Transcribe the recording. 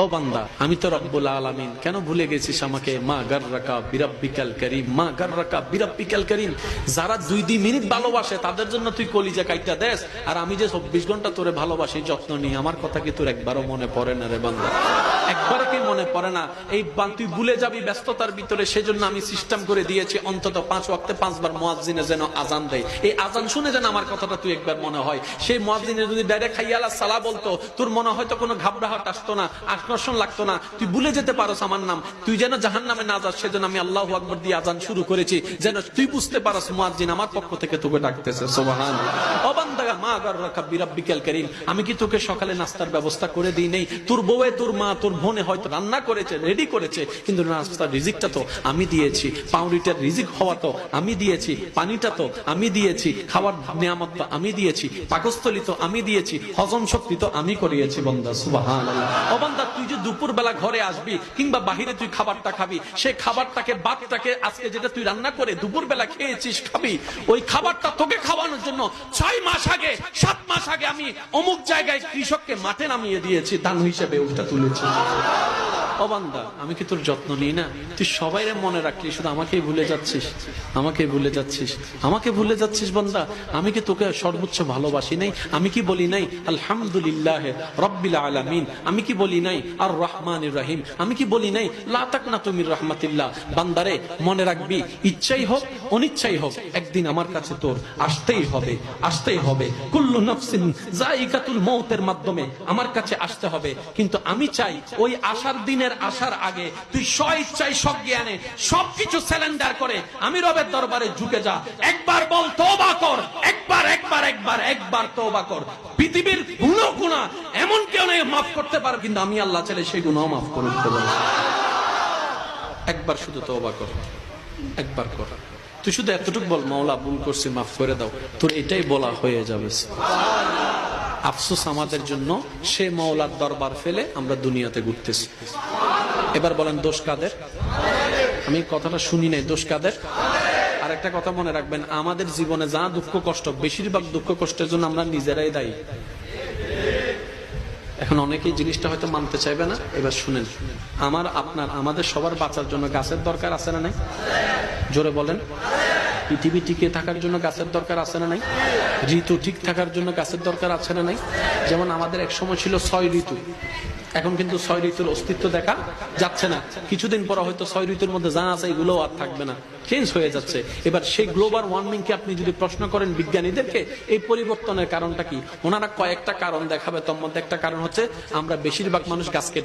ও বান্দা, আমি তো রব্বুল আলামিন, কেন ভুলে গেছিস আমাকে? মা গাররাকা বিরাব্বিকাল কারীম, মা গাররাকা বিরাব্বিকাল কারীম। যারা 2 মিনিট ভালোবাসে তাদের জন্য তুই কলিজা কাইটা দেস, আর আমি যে 24 ঘন্টা তোরে ভালোবাসি, যত্ন নিই, আমার কথা কি তোর একবারও মনে পড়ে না রে বান্দা? একবারও কি মনে পড়ে না? এই তুই ভুলে যাবি ব্যস্ততার ভিতরে, সেজন্য আমি সিস্টেম করে দিয়েছি অন্তত 5 ওয়াক্তে 5 বার মুয়াজ্জিনে যেন আজান দেয়। এই আজান শুনে যেন আমার কথাটা তুই একবার মনে হয়। সেই মুয়াজ্জিনে যদি ডাইরেক্ট হাইয়া আলাস সালাহ বলতো, তোর মনে হয়তো কোনো ঘাবড়াহট আসতো না, আকর্ষণ লাগতো না, তুই ভুলে যেতে পারোস আমার নাম। তুই যেন জাহান্নামে না যাস, সেজন্য আমি আল্লাহু আকবার দিয়ে আজান শুরু করেছি, যেন তুই বুঝতে পারোস মুয়াজ্জিন আমার পক্ষ থেকে তোকে ডাকতেছে। সুবহানাল্লাহ। ও বান্দা, মা গাররাকা বিরাব্বিকাল কারীম, আমি কি তোকে সকালে নাস্তার ব্যবস্থা করে দিই নাই? তোর বউয়ে, তোর মা, তোর বোনে হয়তো রান্না করেছে, রেডি করেছে, কিন্তু নাস্তার রিজিকটা তো আমি দিয়েছি। পাউরিটার রিজিক হওয়া তো আমি দিয়েছি, পানিটা তো আমি দিয়েছি, খাওয়ার নিয়ামত তো আমি দিয়েছি, পাকস্থলী তো আমি দিয়েছি, হজম শক্তি তো আমি করিয়েছি। বান্দা সুবহানাল্লাহ। ও বান্দা, তুই যে দুপুর বেলা ঘরে আসবি কিংবা বাহিরে তুই খাবারটা খাবি, সেই খাবারটাকে, ভাতটাকে আজকে যেটা তুই রান্না করে দুপুর বেলা খেয়েছিস, খাবি, ওই খাবারটা তোকে খাওয়ানোর জন্য 6 মাস আগে, 7 মাস আগে আমি অমুক জায়গায় কৃষককে মাঠে নামিয়ে দিয়েছি, দান হিসেবে ওটা তুলেছি। ও বান্দা, আমি কি তোর যত্ন নিই না? তুই সবাইরে মনে রাখলি, শুধু আমাকেই ভুলে যাচ্ছিস, আমাকে ভুলে যাচ্ছিস, আমাকে ভুলে যাচ্ছিস। বান্দা, আমি কি তোকে সর্বোচ্চ ভালোবাসি নাই? আমি কি বলি নাই আলহামদুলিল্লাহ রাব্বিল আলামিন? আমি কি বলি নাই আর রহমানির রহিম? আমি কি বলি নাই লা তাকনাতু মির রাহমাতিল্লাহ? বান্দারে, মনে রাখবি, ইচ্ছাই হোক অনিচ্ছাই হোক, একদিন আমার কাছে তোর আসতেই হবে, আসতেই হবে। কুল্লু নাফসিন যায়িকাতুল মউতের মাধ্যমে আমার কাছে আসতে হবে। কিন্তু আমি চাই ওই আসার দিনের আসার আগে তুই স্বইচ্ছায় সজ্ঞানে সবকিছু সারেন্ডার করে আমি রবের দরবারে ঝুঁকে যা। একবার বল তওবা কর, একবার একবার একবার একবার তওবা কর। পৃথিবীর কোনো গুনাহ এমন কেউ নেই মাফ করতে পারে, কিন্তু আমি আল্লাহ চাইলে সেই গুনাহ মাফ করে দিতে পারি। একবার শুধু তওবা কর, একবার কর। তুই শুধু এতটুকু বল, মাওলা ভুল করছি, মাফ করে দাও। তোর এটাই বলা হয়ে যাবে। আফসোস আমাদের জন্য, সে মাওলার দরবার ফেলে আমরা দুনিয়াতে ঘুরতেছি। এবার বলেন, দোষ কাদের? আমি কথাটা শুনি নাই, দোষ কাদের? আর একটা কথা মনে রাখবেন, আমাদের জীবনে যা দুঃখ কষ্ট, বেশিরভাগ দুঃখ কষ্টের জন্য আমরা নিজেরাই দায়ী। এখন অনেকেই জিনিসটা হয়তো মানতে চাইবে না। এবার শুনেন, আমার, আপনার, আমাদের সবার বাঁচার জন্য গাছের দরকার আছে না নাই? জোরে বলেন। পৃথিবী টিকে থাকার জন্য গাছের দরকার আছে না নাই? ঋতু ঠিক থাকার জন্য গাছের দরকার আছে না নাই? যেমন আমাদের এক সময় ছিল 6 ঋতু, এখন কিন্তু 6 ঋতুর অস্তিত্ব দেখা যাচ্ছে না। কিছুদিন পর হয়তো 6 ঋতুর মধ্যে যা আছে এগুলো আর থাকবে না, চেঞ্জ হয়ে যাচ্ছে। এবার সেই গ্লোবাল ওয়ার্মিং কে আপনি যদি প্রশ্ন করেন বিজ্ঞানীদেরকে, এই পরিবর্তনের কারণটা কি, ওনারা কয়েকটা কারণ দেখাবে। তোর মধ্যে একটা কারণ হচ্ছে আমরা বেশিরভাগ মানুষ গাছকে